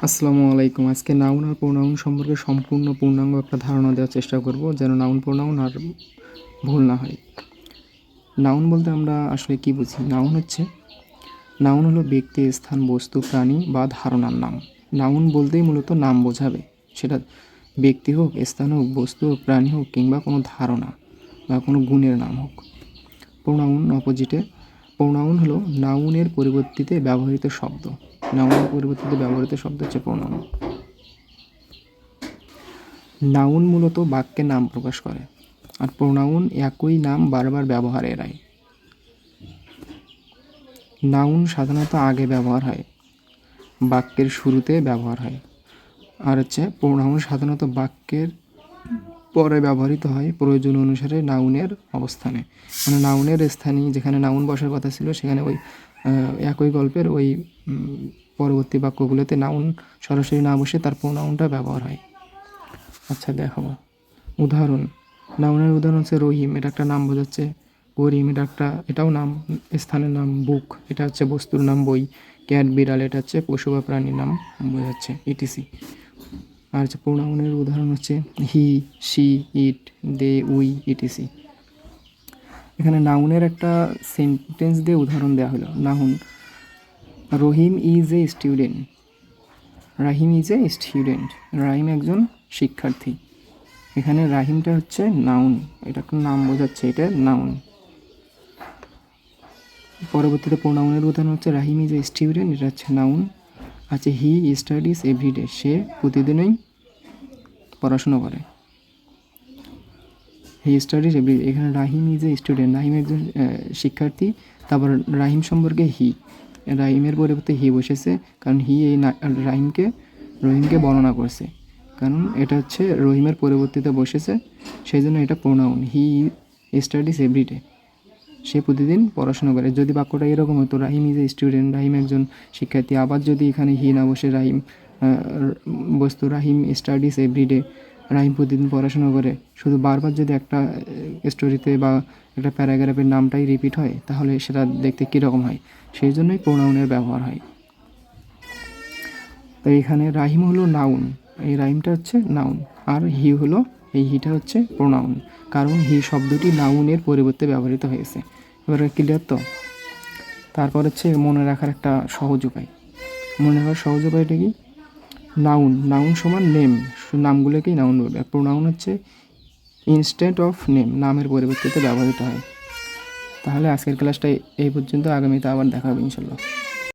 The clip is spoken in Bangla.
আসসালামু আলাইকুম। আজকে নাউন আর প্রোনাউন সম্পর্কে সম্পূর্ণ পূর্ণাঙ্গ একটা ধারণা দেওয়ার চেষ্টা করব, যেন নাউন প্রোনাউন আর ভুল না হয়। নাউন বলতে আমরা আসলে কি বুঝি? নাউন হলো ব্যক্তি, স্থান, বস্তু, প্রাণী বা ধারণার নাম। নাউন বলতেই মূলত নাম বোঝাবে, সেটা ব্যক্তি হোক, স্থান হোক, বস্তু হোক, প্রাণী হোক, কিংবা কোনো ধারণা বা কোনো গুণের নাম হোক। প্রোনাউন অপোজিটে। প্রোনাউন হলো নাউনের পরিবর্তিতে ব্যবহৃত শব্দ। নাউনের পরিবর্তিতে ব্যবহৃত শব্দ হচ্ছে প্রোনাউন। নাউন মূলত বাক্যে নাম প্রকাশ করে, আর প্রোনাউন একই নাম বারবার ব্যবহার এড়ায়। নাউন সাধারণত আগে ব্যবহার হয়, বাক্যের শুরুতে ব্যবহার হয়। আর প্রোনাউন সাধারণত বাক্যের পরে ব্যবহৃত হয় প্রয়োজন অনুসারে নাউনের অবস্থানে। মানে নাউনের স্থানে যেখানে নাউন বসার কথা ছিল সেখানে ওই একই গল্পের ওই পরবর্তী বাক্যগুলোতে নাউন সরাসরি না বসে তার প্রোনাউনটা ব্যবহার হয়। আচ্ছা দেখাবো উদাহরণ। নাউনের উদাহরণ হচ্ছে রহিম, এটা একটা নাম বোঝাচ্ছে। করিম, এটাও নাম, স্থানের নাম। বুক, এটা হচ্ছে বস্তুর নাম, বই। ক্যাট, বিড়াল, এটা হচ্ছে পশু বা প্রাণীর নাম বোঝাচ্ছে, ইটিসি। আর প্রোনাউনের উদাহরণ হচ্ছে he, she, it, they, we, etc. এখানে নাউনের একটা সেন্টেন্স দিয়ে উদাহরণ দেওয়া হলো। Noun: Rahim is a student. Rahim is a student, Rahim একজন শিক্ষার্থী। এখানে রাহিমটা হচ্ছে নাউন, এটা একটা নাম বোঝাচ্ছে, এটা নাউন। পরবর্তীতে প্রোনাউনের উদাহরণ হচ্ছে রাহিম ইজ এ স্টুডেন্ট, এটা হচ্ছে নাউন। আচ্ছা, হি স্টাডিজ এভরিডে, সে প্রতিদিনই পড়াশোনা করে। হি স্টাডিজ এভরিডে, এখানে রাহিম ইজ এ স্টুডেন্ট, রাহিম একজন শিক্ষার্থী। তারপর রাহিম সম্পর্কে হি, রাহিমের পরিবর্তে হি বসেছে, কারণ হি এই রহিমকে বর্ণনা করছে, কারণ এটা হচ্ছে রহিমের পরিবর্তিতে বসেছে, সেই জন্য এটা প্রোনাউন। হি স্টাডিজ এভরিডে, সে প্রতিদিন পড়াশোনা করে। যদি বাক্যটা এরকম হতো রাহিম ইজ এ স্টুডেন্ট, রাহিম একজন শিক্ষার্থী, আবার যদি এখানে হি না বসে রাহিম বস্তু রাহিম স্টাডিজ এভরিডে, রাহিম প্রতিদিন পড়াশোনা করে, শুধু বারবার যদি একটা স্টোরিতে বা একটা প্যারাগ্রাফের নামটাই রিপিট হয়, তাহলে সেটা দেখতে কীরকম হয়, সেই জন্যই প্রোনাউনের ব্যবহার হয়। তো এখানে রাহিম হলো নাউন, এই রাহিমটা হচ্ছে নাউন। আর হি হলো, এই হিটা হচ্ছে প্রোনাউন, কারণ হি শব্দটি নাউনের পরিবর্তে ব্যবহৃত হয়েছে। এবার ক্লিয়ার তো? তারপর হচ্ছে মনে রাখার একটা সহজ উপায়। মনে রাখার সহজ উপায়টা কি? নাউন সমান নেম, নামগুলোকেই নাউন বলবে। আর প্রোনাউন হচ্ছে ইনস্ট্যান্ট অফ নেম, নামের পরিবর্তিতে ব্যবহৃত হয়। তাহলে আজকের ক্লাসটা এই পর্যন্ত, আগামীতে আবার দেখা হবে ইনশাল্লাহ।